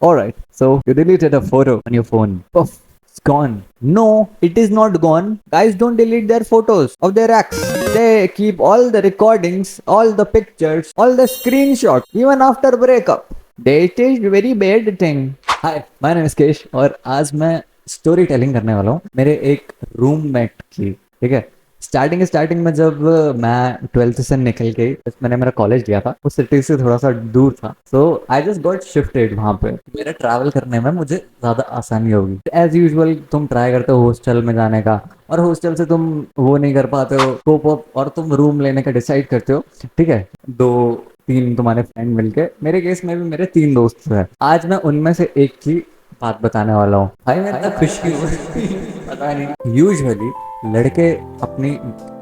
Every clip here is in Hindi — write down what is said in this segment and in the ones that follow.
Alright, so you deleted a photo on your phone. Puff, it's gone. No, it is not gone. Guys don't delete their photos of their ex. They keep all the recordings, all the pictures, all the screenshots, even after breakup. That is very bad thing. Hi, my name is Kesh और आज मैं स्टोरी टेलिंग करने वाला हूँ मेरे एक रूममेट की। ठीक है, स्टार्टिंग में जब मैं 12th से निकल के मैंने मेरा कॉलेज लिया था, उस सिटी से थोड़ा सा दूर था, सो आई जस्ट गॉट शिफ्टेड वहाँ पे। मेरा ट्रैवल करने में मुझे ज़्यादा आसानी होगी। एज यूजुअल तुम ट्राई करते हो हॉस्टल में जाने का, और हॉस्टल से तुम वो नहीं कर पाते हो कोप अप, और तुम रूम लेने का डिसाइड करते हो। ठीक है, दो तीन तुम्हारे फ्रेंड मिलके, मेरे केस में भी मेरे 3 दोस्त हैं। आज मैं उनमें से एक की बात बताने वाला हूँ। भाई मैं इतना खुश क्यों हूँ पता नहीं। यूजुअली लड़के अपनी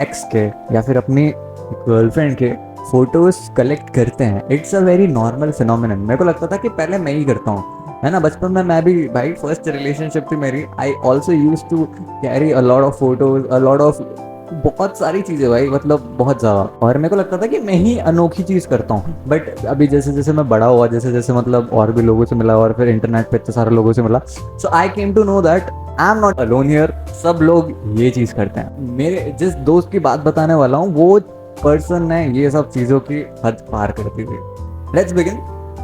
एक्स के या फिर अपनी गर्लफ्रेंड के फोटोज कलेक्ट करते हैं। It's a very normal phenomenon. मेरे को लगता था कि पहले मैं ही करता हूँ, है ना। बचपन में मैं भी, भाई फर्स्ट रिलेशनशिप थी मेरी, I also use to carry a lot of photos, a lot of बहुत सारी चीजें भाई, मतलब बहुत ज्यादा। और मेरे को लगता था कि मैं ही अनोखी चीज करता हूँ। बट अभी जैसे जैसे मैं बड़ा हुआ, जैसे जैसे मतलब और भी लोगों से मिला और फिर इंटरनेट पे इतने सारे लोगों से मिला, so I came to know that I am not alone here. सब लोग ये चीज करते हैं। मेरे जिस दोस्त की बात बताने वाला हूँ वो पर्सन ने ये सब चीजों की हद पार कर दी थी। लेट्स बिगिन,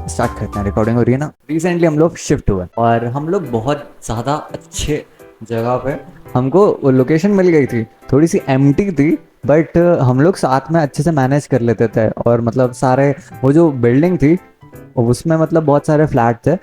स्टार्ट करते हैं। रिकॉर्डिंग हो रही है ना। रिसेंटली हम लोग शिफ्ट हुए और हम लोग बहुत ज़्यादा अच्छे जगह पे, हमको वो लोकेशन मिल गई थी। थोड़ी सी एम्प्टी थी, बट हम लोग साथ में अच्छे से मैनेज कर लेते थे। और मतलब सारे, वो जो बिल्डिंग थी उसमें मतलब बहुत सारे फ्लैट थे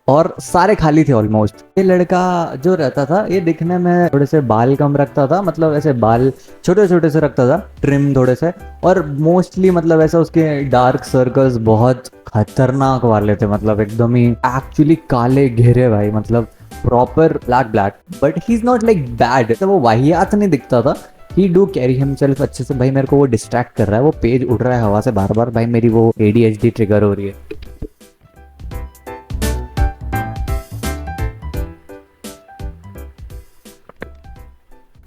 और सारे खाली थे ऑलमोस्ट। ये लड़का जो रहता था, ये दिखने में थोड़े से बाल कम रखता था, मतलब ऐसे बाल छोटे छोटे से रखता था, ट्रिम थोड़े से। और मोस्टली मतलब ऐसा उसके डार्क सर्कल्स बहुत खतरनाक वाले थे, मतलब एकदम ही एक्चुअली काले घेरे भाई, मतलब proper black black. But he is not like bad, तो वो वाहियात नहीं दिखता था। ही डू कैरी हिमसेल्फ अच्छे से। भाई मेरे को वो डिस्ट्रैक्ट कर रहा है, वो पेज उड़ रहा है हवा से बार बार, भाई मेरी वो एडीएचडी ट्रिगर हो रही है।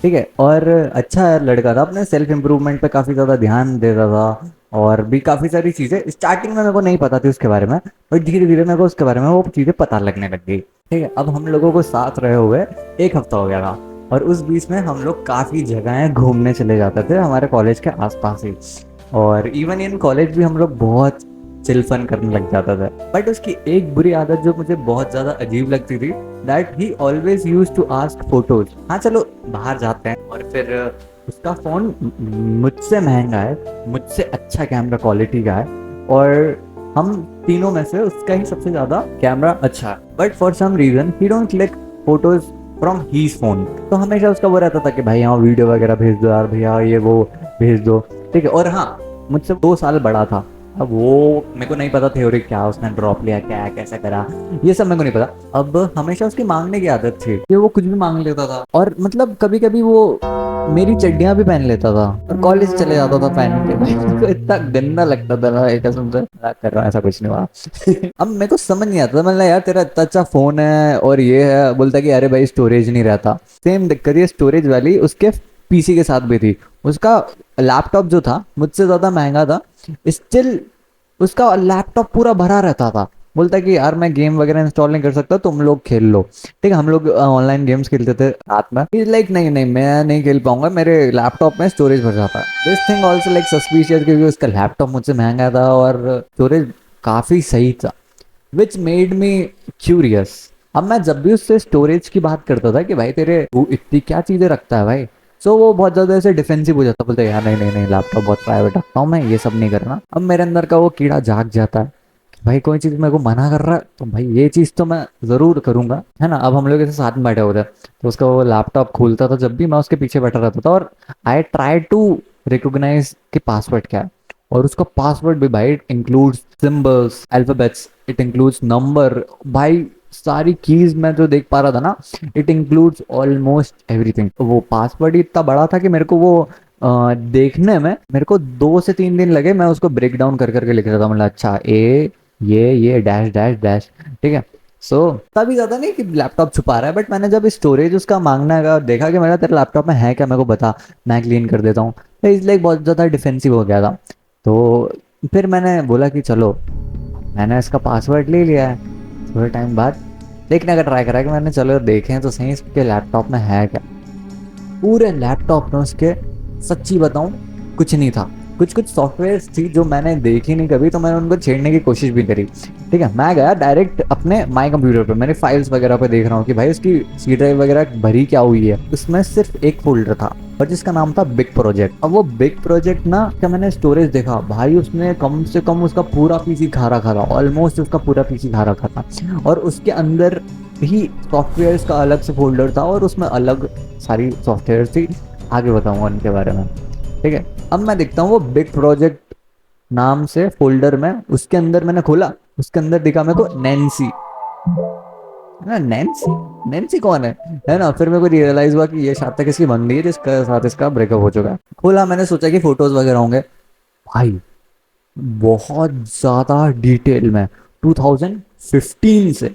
ठीक है, और अच्छा लड़का था, अपने सेल्फ इम्प्रूवमेंट पे काफ़ी ज़्यादा ध्यान देता था। और भी काफ़ी सारी चीज़ें स्टार्टिंग में मेरे को नहीं पता थी उसके बारे में, बट धीरे धीरे मेरे को उसके बारे में वो चीज़ें पता लगने लग गई। ठीक है, अब हम लोगों को साथ रहे हुए 1 हफ्ता हो गया था, और उस बीच में हम लोग काफ़ी जगहें घूमने चले जाते थे हमारे कॉलेज के आसपास ही। और इवन इन कॉलेज भी हम लोग बहुत चिल फन करने लग जाता था। बट उसकी एक बुरी आदत जो मुझे बहुत ज़्यादा अजीब लगती थी, that he always use to ask photos. हाँ चलो बाहर जाते हैं, और फिर उसका फोन मुझसे महंगा है, मुझसे अच्छा कैमरा क्वालिटी का है, और हम तीनों में से उसका ही सबसे ज्यादा कैमरा अच्छा है। But for some reason he don't click photos from his phone. तो हमेशा उसका वो रहता था कि भाई यहाँ वीडियो वगैरह भेज दो यार, भैया ये वो भेज दो। ठीक है, और हाँ, मुझसे 2 साल बड़ा था। अब वो मेरे को नहीं पता थ्योरी क्या उसने ड्रॉप लिया, क्या कैसे करा, ये सब मेरे को नहीं पता। अब हमेशा उसकी मांगने की आदत थी कि वो कुछ भी मांग लेता था, और मतलब कभी कभी वो मेरी चड्डियां भी पहन लेता था और कॉलेज चले जाता था पहन के। भाई मेरे को इतना गंदा लगता था ना, एक कसम से मजाक कर रहा हूं, ऐसा कुछ नहीं हुआ। अब मेरे को समझ नहीं आता था, मतलब यार तेरा इतना अच्छा फोन है और ये है, बोलता कि अरे भाई स्टोरेज नहीं रहता। सेम दिक्कत ये स्टोरेज वाली उसके पीसी के साथ भी थी। उसका लैपटॉप जो था मुझसे ज्यादा महंगा था, स्टिल उसका लैपटॉप पूरा भरा रहता था। बोलता कि यार मैं गेम वगैरह इंस्टॉल नहीं कर सकता, तुम लोग खेल लो। ठीक है, हम लोग ऑनलाइन गेम्स खेलते थे रात में। लाइक नहीं नहीं, मैं नहीं खेल पाऊंगा, मेरे लैपटॉप में स्टोरेज भर जाता है। This thing also like suspicious, क्योंकि उसका लैपटॉप मुझसे महंगा था और स्टोरेज काफी सही था, विच मेड मी क्यूरियस। अब मैं जब भी उससे स्टोरेज की बात करता था कि भाई तेरे तू इतनी क्या चीजें रखता है भाई, सो वो बहुत ज्यादा ऐसे डिफेंसिव हो जाता, बोलते यार नहीं नहीं नहीं, लैपटॉप बहुत प्राइवेट रखता हूँ मैं, ये सब नहीं करना। अब मेरे अंदर का वो कीड़ा जाग जाता है कि भाई कोई चीज मेरे को मना कर रहा है तो भाई ये चीज तो मैं जरूर करूंगा, है ना। अब हम लोग ऐसे साथ में बैठे होते तो उसका वो लैपटॉप खोलता था जब भी, मैं उसके पीछे बैठा रहता था, और आई ट्राई टू रिकोगनाइज कि पासवर्ड क्या है। और उसका पासवर्ड भी भाई, it includes symbols, alphabets, it includes number, भाई सारी कीज मैं जो देख पा रहा था ना, इट इंक्लूड्स ऑलमोस्ट एवरीथिंग। वो पासवर्ड ही इतना बड़ा था कि मेरे को वो देखने में मेरे को 2 से 3 दिन लगे। मैं उसको ब्रेक डाउन कर करके लिख रहा था, मतलब अच्छा ए ये डैश डैश डैश। ठीक है, सो तभी ज्यादा नहीं कि लैपटॉप छुपा रहा है, बट मैंने जब स्टोरेज उसका मांगना का देखा कि मेरा तेरे लैपटॉप में है क्या, मेरे को बता, मैं क्लीन कर देता हूँ, तो इसलिए बहुत ज्यादा डिफेंसिव हो गया था। तो फिर मैंने बोला कि चलो, मैंने इसका पासवर्ड ले लिया है, थोड़े टाइम बाद देखने का ट्राई करा कि मैंने चलो देखें तो सही इसके लैपटॉप में है क्या। पूरे लैपटॉप में उसके सच्ची बताऊं कुछ नहीं था। कुछ कुछ सॉफ्टवेयर थी जो मैंने देखी नहीं कभी, तो मैंने उनको छेड़ने की कोशिश भी करी। ठीक है, मैं गया डायरेक्ट अपने माई कंप्यूटर पे, मैंने फाइल्स वगैरह पे देख रहा हूँ कि भाई उसकी सी ड्राइव वगैरह भरी क्या हुई है। उसमें सिर्फ एक फोल्डर था और जिसका नाम था बिग प्रोजेक्ट। अब वो बिग प्रोजेक्ट ना क्या, मैंने स्टोरेज देखा भाई, उसने कम से कम उसका पूरा पीसी खा रखा था, ऑलमोस्ट उसका पूरा पीसी खा रखा था। और उसके अंदर ही सॉफ्टवेयर का अलग से फोल्डर था और उसमें अलग सारी सॉफ्टवेयर थी। आगे बताऊंगा उनके बारे में। ठीक है, अब मैं देखता हूँ वो बिग प्रोजेक्ट नाम से फोल्डर में, उसके अंदर मैंने खोला, उसके अंदर दिखा मेरे को नैन्सी। ना नैन्सी, नैन्सी कौन है ना। फिर मेरे को रियलाइज हुआ कि ये शायद तक इसकी बंदी है जिसके साथ इसका ब्रेकअप हो चुका है। खोला, मैंने सोचा कि फोटोज वगैरह होंगे, भाई बहुत ज्यादा डिटेल में 2015 से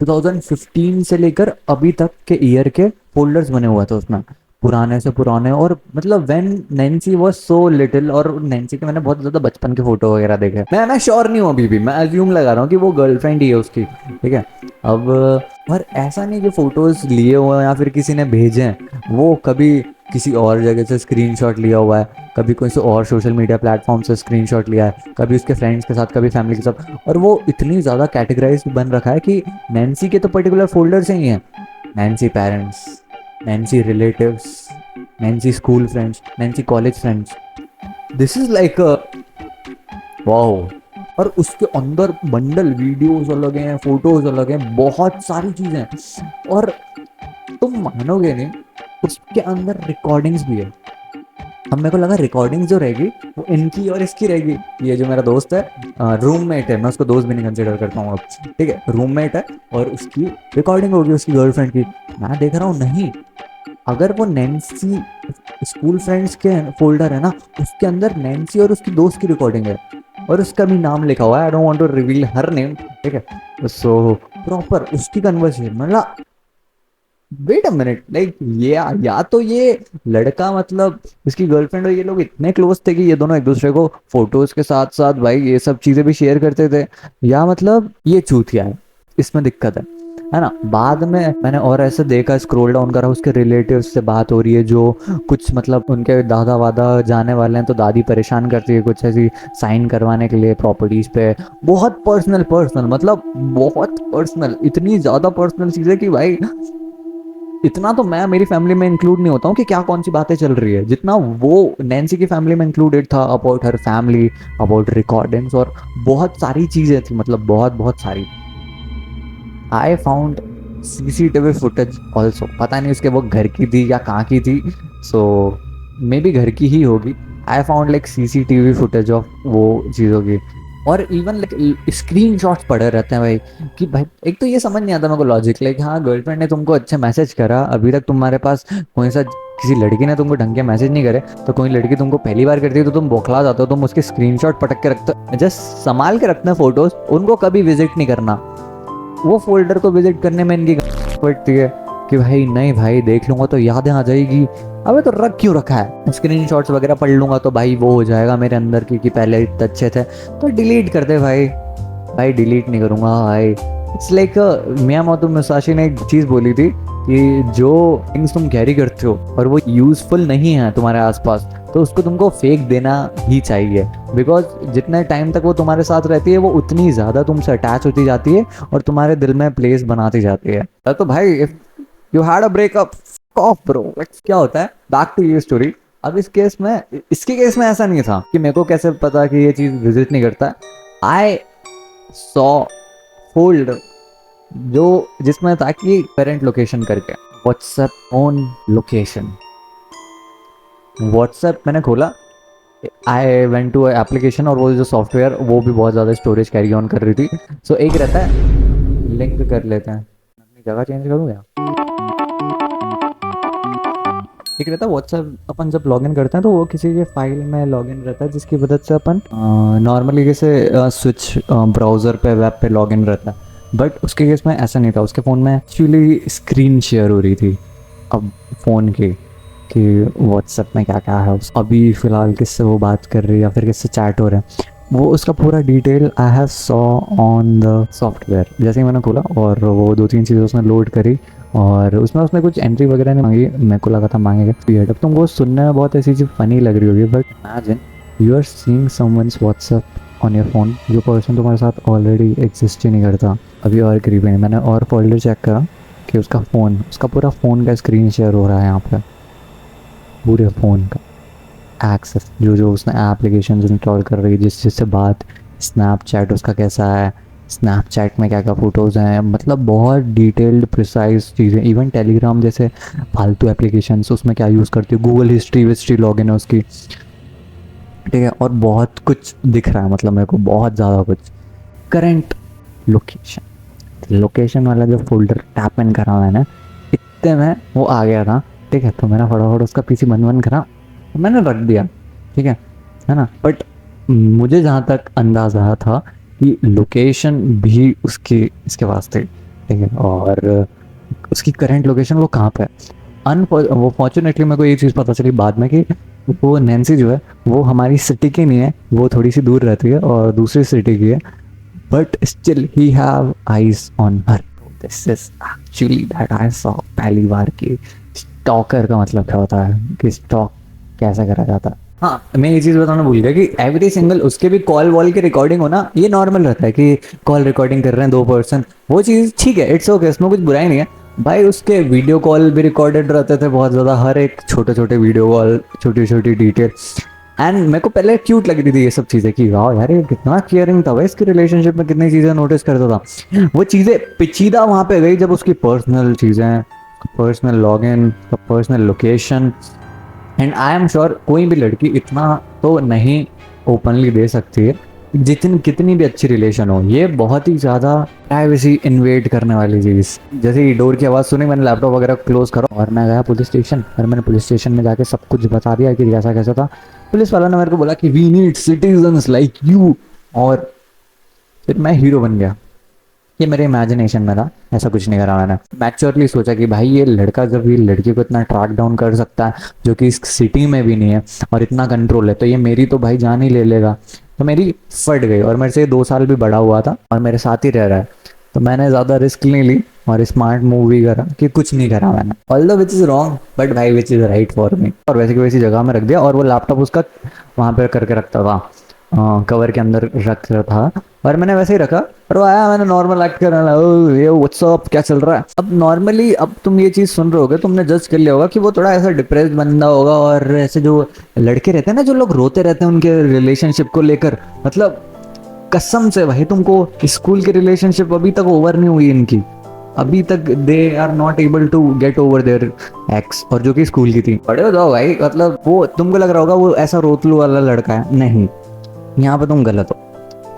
2015 से लेकर अभी तक के ईयर के फोल्डर्स बने हुए थे उसमें, पुराने से पुराने। और मतलब when Nancy was so little, और नैन्सी के मैंने बहुत ज्यादा बचपन के फोटो वगैरह देखे। मैं श्योर नहीं हूँ अभी भी, मैं अज्यूम लगा रहा हूँ कि वो गर्लफ्रेंड ही है उसकी। ठीक है, अब और ऐसा नहीं कि फोटोज लिए हुए हैं या फिर किसी ने भेजे हैं, वो कभी किसी और जगह से स्क्रीनशॉट लिया हुआ है, कभी कोई से और सोशल मीडिया प्लेटफॉर्म से स्क्रीनशॉट लिया है, कभी उसके फ्रेंड्स के साथ, कभी फैमिली के साथ। और वो इतनी ज़्यादा कैटेगराइज बन रखा है कि नैन्सी के तो पर्टिकुलर फोल्डर से ही हैं, Nancy parents, Nancy relatives, Nancy school friends, Nancy college friends. This is like wow. और उसके अंदर बंडल वीडियोस अलग हैं, फोटोज अलग हैं, बहुत सारी चीजें। और तुम मानोगे नहीं, उसके अंदर रिकॉर्डिंग्स भी है। अब मेरे को लगा रिकॉर्डिंग जो रहेगी वो इनकी और इसकी रहेगी। ये जो मेरा दोस्त है, रूममेट है, मैं उसको दोस्त भी नहीं कंसिडर करता हूँ अब। ठीक है, रूममेट है और उसकी रिकॉर्डिंग होगी उसकी गर्लफ्रेंड की। मैं देख रहा हूँ नहीं, अगर वो नैन्सी स्कूल फ्रेंड्स के फोल्डर है ना, उसके अंदर नैन्सी और उसकी दोस्त की रिकॉर्डिंग है और उसका भी नाम लिखा हुआ है। I don't want to reveal her name. ठीक है, सो प्रॉपर उसकी कन्वर्सेशन, मतलब वेट अ मिनट, लाइक ये या तो ये लड़का मतलब इसकी गर्लफ्रेंड और ये लोग इतने क्लोज थे कि ये दोनों एक दूसरे को फोटोज के साथ साथ भाई ये सब चीजें भी शेयर करते थे, या मतलब ये चूतिया है, इसमें दिक्कत है ना। बाद में मैंने और ऐसे देखा, स्क्रॉल डाउन करा, उसके रिलेटिव्स से बात हो रही है जो कुछ मतलब उनके दादा वादा जाने वाले हैं, तो दादी परेशान करती है कुछ ऐसी साइन करवाने के लिए प्रॉपर्टीज पे। बहुत पर्सनल पर्सनल, मतलब बहुत पर्सनल, इतनी ज्यादा पर्सनल चीजें कि भाई इतना तो मैं मेरी फैमिली में इंक्लूड नहीं होता हूँ कि क्या कौन सी बातें चल रही है, जितना वो नैन्सी की फैमिली में इंक्लूडेड था about her family, about recordings और बहुत सारी चीजें थी, मतलब बहुत बहुत सारी। I found CCTV footage also, पता नहीं उसके वो घर की थी या कहाँ की थी, सो मे बी घर की ही होगी। I found like CCTV footage of वो चीज़ों की। और इवन लाइक स्क्रीन शॉट्स पड़े रहते हैं भाई, कि भाई एक तो ये समझ नहीं आता मेरे को लॉजिक, लाइक हाँ गर्लफ्रेंड ने तुमको अच्छे मैसेज करा, अभी तक तुम्हारे पास कोई सा किसी लड़की ने तुमको ढंग के मैसेज नहीं करे, तो कोई लड़की तुमको पहली बार करती है तो तुम बौखला जाते हो, तुम उसके स्क्रीनशॉट पटक के रखते हो, जस्ट संभाल के रखते हैं फोटोज, उनको कभी विजिट नहीं करना। वो फोल्डर को विजिट करने में इनकी पड़ती है कि भाई नहीं भाई देख लूंगा तो यादें आ जाएगी। अबे तो रख क्यों रखा है, स्क्रीनशॉट्स वगैरह पढ़ लूंगा तो भाई वो हो जाएगा मेरे अंदर की कि पहले इतने अच्छे थे, तो डिलीट कर दे भाई। भाई डिलीट नहीं करूंगा भाई। इट्स लाइक मियामोतो मुसाशी ने एक चीज बोली थी कि जो थिंग्स तुम कैरी करते हो और वो यूजफुल नहीं है तुम्हारे आसपास, तो उसको तुमको फेंक देना ही चाहिए, बिकॉज जितने टाइम तक वो तुम्हारे साथ रहती है वो उतनी ज्यादा तुमसे अटैच होती जाती है और तुम्हारे दिल में प्लेस बनाती जाती है। तो भाई if you had a breakup of bro, क्या होता है, बैक टू ये स्टोरी। अब इस केस में, इसके केस में ऐसा नहीं था कि मेरे को कैसे पता कि ये चीज विजिट नहीं करता। आई सॉ फोल्डर जो जिसमें था कि पेरेंट लोकेशन करके, व्हाट्सएप ऑन लोकेशन। व्हाट्सएप मैंने खोला, आई वेंट टू एप्लीकेशन, और वो जो सॉफ्टवेयर वो भी बहुत ज़्यादा स्टोरेज कैरी ऑन कर रही थी। सो एक रहता है लिंक कर लेते हैं, अपनी जगह चेंज करूँ या एक रहता है व्हाट्सएप, अपन जब लॉगिन करते हैं तो वो किसी के फाइल में लॉगिन रहता है जिसकी मदद से अपन नॉर्मली जैसे स्विच ब्राउज़र पे वेब पे लॉगिन रहता है। बट उसके केस में ऐसा नहीं था, उसके फ़ोन में एक्चुअली स्क्रीन शेयर हो रही थी अब फ़ोन की, कि व्हाट्सएप में क्या क्या है, अभी फ़िलहाल किससे वो बात कर रही है या फिर किससे चैट हो रहा है। वो उसका पूरा detail I have saw on the software. जैसे ही मैंने खोला और वो 2-3 चीज़ें उसने लोड करी और उसमें उसने कुछ एंट्री वगैरह नहीं मांगी, मेरे को लगा था मांगेगा। अब तुमको सुनने में बहुत ऐसी चीज़ फनी लग रही होगी, but imagine you are seeing someone's WhatsApp on your phone, जो पर्सन तुम्हारे साथ ऑलरेडी एग्जिस्ट ही नहीं करता। अभी और करीब नहीं, मैंने और फोल्डर चेक करा कि उसका पूरा फ़ोन का स्क्रीन शेयर हो रहा है यहाँ पे, पूरे फ़ोन का एक्सेस, जो उसने एप्लीकेशन इंस्टॉल कर रही है, जिससे बात, स्नैपचैट उसका कैसा है, स्नैपचैट में क्या क्या फ़ोटोज़ हैं, मतलब बहुत डिटेल्ड प्रिसाइज चीज़ें। इवन टेलीग्राम जैसे फालतू एप्लीकेशंस उसमें क्या यूज़ करती है, गूगल हिस्ट्री विस्ट्री लॉगिन है उसकी, ठीक है। और बहुत कुछ दिख रहा है, मतलब मेरे को बहुत ज़्यादा कुछ। करंट लोकेशन वाला जो फोल्डर टैप इन करा मैंने, इतने में वो आ गया था, ठीक है। तो मैंने फटाफट उसका पीसी बंद करा, तो मैंने रख दिया, ठीक है ना। बट मुझे जहाँ तक अंदाज़ा था कि लोकेशन भी उसकी इसके पास थी, ठीक है। और उसकी करंट लोकेशन वो कहाँ पे है। वो फॉर्चुनेटली मेरे को ये चीज़ पता चली बाद में कि वो नैन्सी जो है वो हमारी सिटी की नहीं है, वो थोड़ी सी दूर रहती है और दूसरी सिटी की है, but still he have eyes on her. This is actually that I saw पहली बार की स्टॉकर का मतलब क्या होता है, कि स्टॉक कैसा करा जाता है। हाँ, मैं ये चीज़ बताना भूल गया कि एवरी सिंगल उसके भी कॉल वॉल की रिकॉर्डिंग होना ये नॉर्मल रहता है कि कॉल रिकॉर्डिंग कर रहे हैं 2 पर्सन, वो चीज़ ठीक है, इट्स ओके, इसमें कुछ बुराई नहीं है भाई। उसके वीडियो कॉल भी रिकॉर्डेड रहते थे बहुत ज़्यादा, हर एक छोटे छोटे वीडियो कॉल, छोटी छोटी डिटेल। एंड मेरे को पहले क्यूट लग रही थी ये सब चीज़ें कि वाह यार ये कितना केयरिंग था भाई, इसकी रिलेशनशिप में कितनी चीज़ें नोटिस करता था। वो चीज़ें पेचीदा वहाँ पे गई जब उसकी पर्सनल चीज़ें, personal login, personal location. And I am sure कोई भी लड़की इतना तो नहीं ओपनली दे सकती है, जितनी कितनी भी अच्छी रिलेशन हो। ये बहुत ही ज़्यादा प्राइवेसी इन्वेड करने वाली चीज़। जैसे ही डोर की आवाज़ सुनी, मैंने लैपटॉप वगैरह क्लोज करा और मैं गया पुलिस स्टेशन, और मैंने पुलिस स्टेशन में जाके सब कुछ बता दिया कि कैसा कैसा था। पुलिस वाला ने मेरे को बोला कि we need citizens like you, और फिर मैं हीरो बन गया। ये मेरे इमेजिनेशन में था, ऐसा कुछ नहीं करा मैंने। मैच्योरली सोचा कि भाई ये लड़का जब ये लड़की को इतना ट्रैक डाउन कर सकता है, जो कि इस सिटी में भी नहीं है, और इतना कंट्रोल है, तो ये मेरी तो भाई जान ही ले लेगा। तो मेरी फट गई, और मेरे से 2 साल भी बड़ा हुआ था और मेरे साथ ही रह रहा है, तो मैंने ज़्यादा रिस्क नहीं ली और स्मार्ट मूव भी करा कि कुछ नहीं करा मैंने। Although which is wrong, but भाई which is right for me. और वैसे की वैसी जगह में रख दिया, और वो लैपटॉप उसका वहाँ पर करके रखता था, कवर के अंदर रख रहा था, और मैंने वैसे ही रखा। और वो आया, मैंने नॉर्मल एक्ट करने लगा, ओ ये व्हाट्सअप क्या चल रहा है। अब नॉर्मली अब तुम ये चीज़ सुन रहे होगे, तुमने जज कर लिया होगा कि वो थोड़ा ऐसा डिप्रेस्ड बंदा होगा, और ऐसे जो लड़के रहते हैं ना, जो लोग रोते रहते हैं उनके रिलेशनशिप को लेकर, मतलब कसम से भाई तुमको स्कूल की रिलेशनशिप अभी तक ओवर नहीं हुई इनकी, अभी तक they are not able to get over their ex, और जो कि स्कूल की थी। बड़े हो जाओ भाई, मतलब वो तुमको लग रहा होगा वो ऐसा रोतलू वाला लड़का है, नहीं, यहाँ पे तुम गलत हो।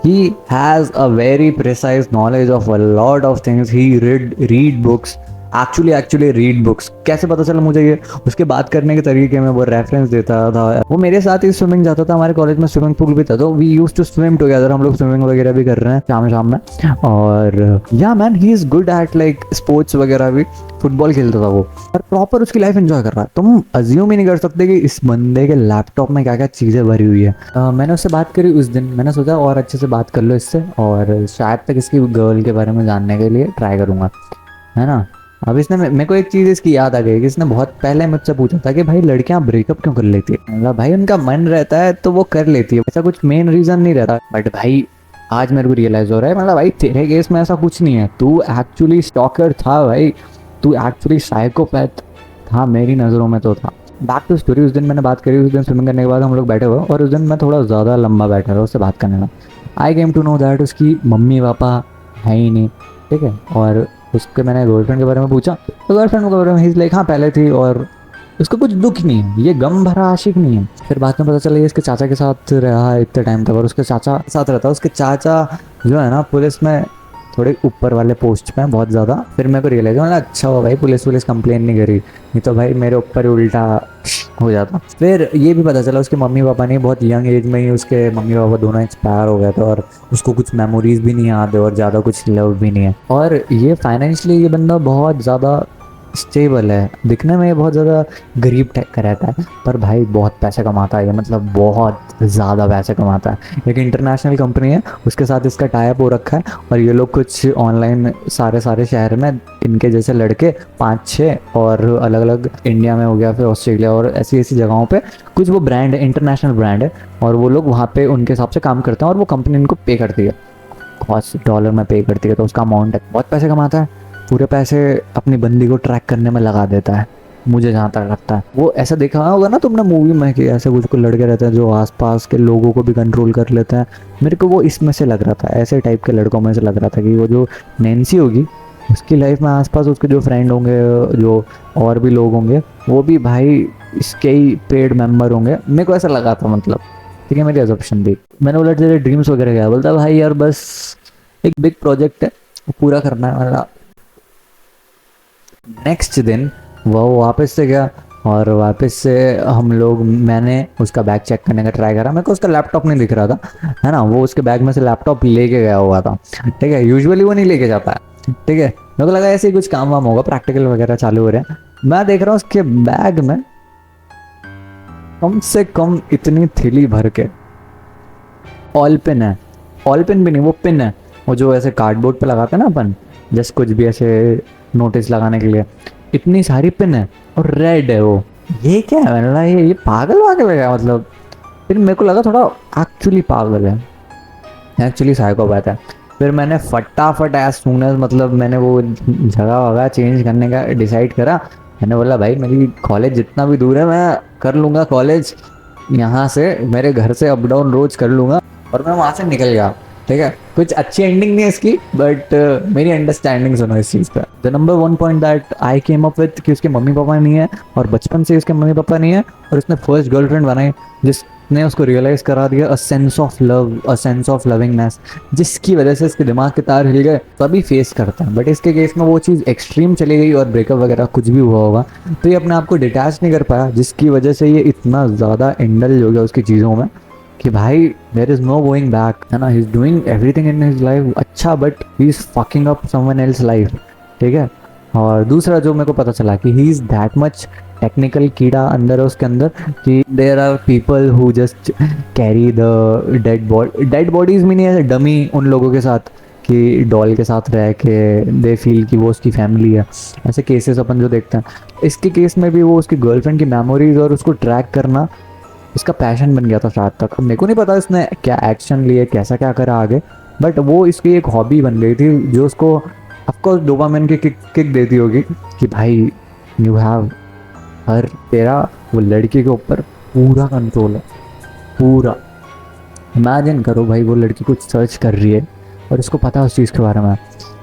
He has a very precise knowledge of a lot of things. He read books. Actually read books. कैसे पता चला मुझे ये, उसके बात करने के तरीके में, वो रेफरेंस देता था। वो मेरे साथ ही स्विमिंग जाता था, हमारे कॉलेज में स्विमिंग पूल भी था, तो we used to swim together. हम लोग स्विमिंग वगैरह भी कर रहे हैं शाम में। और या man, he is good at like sports वगैरह भी, फुटबॉल खेलता था वो, और प्रॉपर उसकी लाइफ एंजॉय कर रहा है। तुम अज्यूम ही नहीं कर सकते कि इस बंदे के लैपटॉप में क्या क्या चीज़ें भरी हुई है। मैंने उससे बात करी उस दिन, मैंने सोचा और अच्छे से बात कर लो इससे, और शायद तक इसकी गर्ल के बारे में जानने के लिए ट्राई करूँगा, है ना। अब इसने मेरे को एक चीज़ इसकी याद आ गई कि इसने बहुत पहले मुझसे पूछा था कि भाई लड़कियां ब्रेकअप क्यों कर लेती है। मतलब भाई उनका मन रहता है तो वो कर लेती है, ऐसा कुछ मेन रीज़न नहीं रहता। बट भाई आज मेरे को रियलाइज़ हो रहा है, मतलब भाई तेरे केस में ऐसा कुछ नहीं है, तू एक्चुअली स्टॉकर था भाई, तू एक्चुअली साइकोपैथ था, मेरी नज़रों में तो था। बैक टू स्टोरी, उस दिन मैंने बात करी, उस दिन स्विमिंग करने के बाद हम लोग बैठे हुए, और उस दिन मैं थोड़ा ज़्यादा लंबा बैठा था उससे बात करने में। आई केम टू नो दैट उसकी मम्मी पापा है ही नहीं, ठीक है। और उसके मैंने गर्लफ्रेंड के बारे में पूछा, तो गर्लफ्रेंड के बारे में ही लाइक हाँ पहले थी, और उसको कुछ दुख नहीं है, ये गम भरा आशिक नहीं है। फिर बाद में पता चला ये इसके चाचा के साथ रहा इतने टाइम तक, और उसके चाचा साथ रहता, उसके चाचा जो है ना पुलिस में थोड़े ऊपर वाले पोस्ट पे हैं बहुत ज़्यादा। फिर मेरे को रियलाइज हुआ, अच्छा हो भाई पुलिस कंप्लेन नहीं करी, नहीं तो भाई मेरे ऊपर उल्टा हो जाता। फिर ये भी पता चला उसके मम्मी पापा ने बहुत यंग एज में ही उसके मम्मी पापा दोनों एक्सपायर हो गए थे, और उसको कुछ मेमोरीज भी नहीं याद है, और ज़्यादा कुछ लव भी नहीं है। और ये फाइनेंशियली ये बंदा बहुत ज़्यादा स्टेबल है, दिखने में ये बहुत ज़्यादा गरीब टाइप का रहता है, पर भाई बहुत पैसे कमाता है ये, मतलब बहुत ज़्यादा पैसे कमाता है। एक इंटरनेशनल कंपनी है, उसके साथ इसका टाई अप हो रखा है, और ये लोग कुछ ऑनलाइन सारे सारे शहर में इनके जैसे लड़के 5-6, और अलग अलग इंडिया में हो गया, फिर ऑस्ट्रेलिया और ऐसी ऐसी जगहों पे कुछ वो ब्रांड है, इंटरनेशनल ब्रांड है, और वो लोग वहाँ पे उनके हिसाब से काम करते हैं, और वो कंपनी इनको पे करती है, $1 में पे करती है, तो उसका अमाउंट है, बहुत पैसे कमाता है। पूरे पैसे अपनी बंदी को ट्रैक करने में लगा देता है, मुझे जहाँ तक लगता है। वो ऐसा देखा होगा ना तुमने मूवी में कि ऐसे कुछ लड़के रहते हैं जो आसपास के लोगों को भी कंट्रोल कर लेते हैं, मेरे को वो इसमें से लग रहा था, ऐसे टाइप के लड़कों में से लग रहा था कि वो जो नैन्सी होगी उसकी लाइफ में आसपास उसके जो फ्रेंड होंगे, जो और भी लोग होंगे, वो भी भाई इसके ही पेड मेंबर होंगे, मेरे को ऐसा लगा था, मतलब ठीक है, मेरी अजम्पशन थी। मैंने बोला तेरे ड्रीम्स वगैरह क्या, बोलता भाई यार बस एक बिग प्रोजेक्ट है, वो पूरा करना है मेरा। नेक्स्ट दिन वो वापस से गया, और वापस से हम लोग, मैंने उसका बैग चेक करने का ट्राई करा, मेरे को उसका लैपटॉप नहीं दिख रहा था, है ना, वो उसके बैग में से लैपटॉप लेके गया हुआ था, ठीक है, यूजुअली वो नहीं लेके जाता है, ठीक है, मेरे को लगा ऐसे ही कुछ काम वाम होगा, प्रैक्टिकल वगैरह चालू हो रहे हैं। मैं देख रहा हूँ उसके बैग में कम से कम इतनी थैली भर के ऑल पिन है, ऑल पिन भी नहीं, वो पिन है, वो जो ऐसे कार्डबोर्ड पे लगाते हैं ना अपन, जस्ट कुछ भी ऐसे नोटिस लगाने के लिए, इतनी सारी पिन है, और रेड है वो, ये क्या है, मैंने बोला ये पागल वागल है क्या, मतलब फिर मेरे को लगा थोड़ा एक्चुअली पागल है, एक्चुअली साइकोपैथ है। फिर मैंने फटाफट एज सून एज, मतलब मैंने वो जगह वगह चेंज करने का डिसाइड करा, मैंने बोला भाई मेरी कॉलेज जितना भी दूर है मैं कर लूँगा कॉलेज, यहाँ से मेरे घर से अप डाउन रोज कर लूँगा, और मैं वहाँ से निकल गया, ठीक है। कुछ अच्छी एंडिंग नहीं है इसकी, बट मेरी अंडरस्टैंडिंग सुनो इस चीज़ का। The number one point that I came up with कि उसके मम्मी पापा नहीं है, और बचपन से उसके मम्मी पापा नहीं है, और उसने फर्स्ट गर्लफ्रेंड बनाई जिसने उसको रियलाइज करा दिया a sense of love, a sense of lovingness, जिसकी वजह से इसके दिमाग के तार हिल गए, तभी फेस करता है। बट इसके केस में वो चीज़ एक्सट्रीम चली गई और ब्रेकअप वगैरह कुछ भी हुआ होगा, तो ये अपने आप को डिटैच नहीं कर पाया, जिसकी वजह से ये इतना ज़्यादा इंडल्ज हो गया उसकी चीज़ों में कि भाई there is no going back, है ना, he is doing everything in his life अच्छा, but he is fucking up someone else life, ठीक है। और दूसरा जो मेरे को पता चला कि he is that much technical कीड़ा अंदर है उसके अंदर, कि there are people who just carry the dead bodies में, नहीं ऐसे डमी उन लोगों के साथ कि डॉल के साथ रह के दे फील कि वो उसकी फैमिली है, ऐसे केसेस अपन जो देखते हैं। इसके केस में भी वो उसकी गर्लफ्रेंड की मेमोरीज और उसको ट्रैक करना इसका पैशन बन गया था शायद तक, मेरे को नहीं पता इसने क्या एक्शन लिए, कैसा क्या करा आगे, बट वो इसकी एक हॉबी बन गई थी, जो उसको ऑफकोर्स डोपामिन की किक देती होगी कि भाई यू हैव हर, तेरा वो लड़की के ऊपर पूरा कंट्रोल है, पूरा। इमेजिन करो भाई वो लड़की कुछ सर्च कर रही है और इसको पता है उस चीज़ के बारे में,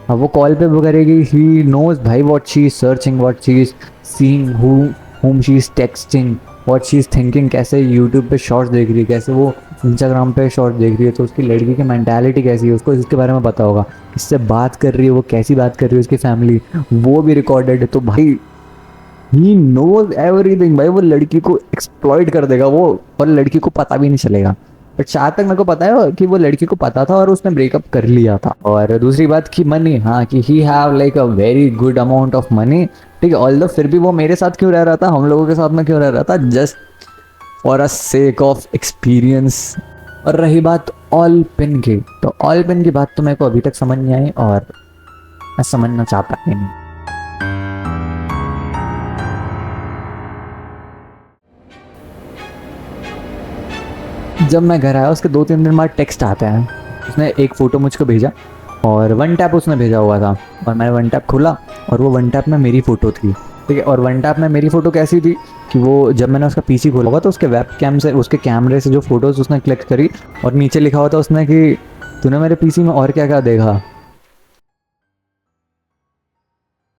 अब वो कॉल पे वो करेगी, ही नोज भाई what she is searching, what she is seeing, whom she is texting, what she is thinking, कैसे यूट्यूब पे शॉर्ट्स देख रही है, कैसे वो इंस्टाग्राम पे शॉर्ट्स देख रही है, तो उसकी लड़की की मेंटालिटी कैसी है उसको इसके बारे में पता होगा, इससे बात कर रही है वो कैसी बात कर रही है, उसकी फैमिली वो भी रिकॉर्डेड है, तो भाई ही नोज एवरीथिंग, भाई वो लड़की को एक्सप्लॉइट कर देगा वो, और लड़की को पता भी नहीं चलेगा। बट शायद तक मेरे को पता है कि वो लड़की को पता था और उसने ब्रेकअप कर लिया था। और दूसरी बात कि मनी, हाँ, कि he have like a very good amount of money, ठीक है, ऑल्दो फिर भी वो मेरे साथ क्यों रह रहा था, हम लोगों के साथ में क्यों रह रहा था, just for a sake of experience. और रही बात ऑल पिन की, तो ऑल पिन की बात तो मेरे को अभी तक समझ नहीं आई, और मैं समझना चाहता ही नहीं। जब मैं घर आया उसके 2-3 दिन बाद टेक्स्ट आता है, उसने एक फ़ोटो मुझको भेजा और वन टैप उसने भेजा हुआ था, और मैंने वन टैप खोला और वो वन टैप में मेरी फ़ोटो थी, ठीक है। और वन टैप में मेरी फ़ोटो कैसी थी कि वो जब मैंने उसका पीसी खोला हुआ तो उसके वेब कैम से, उसके कैमरे से जो फ़ोटोज़ उसने क्लिक करी, और नीचे लिखा हुआ था उसने कि तूने मेरे पीसी में और क्या क्या देखा,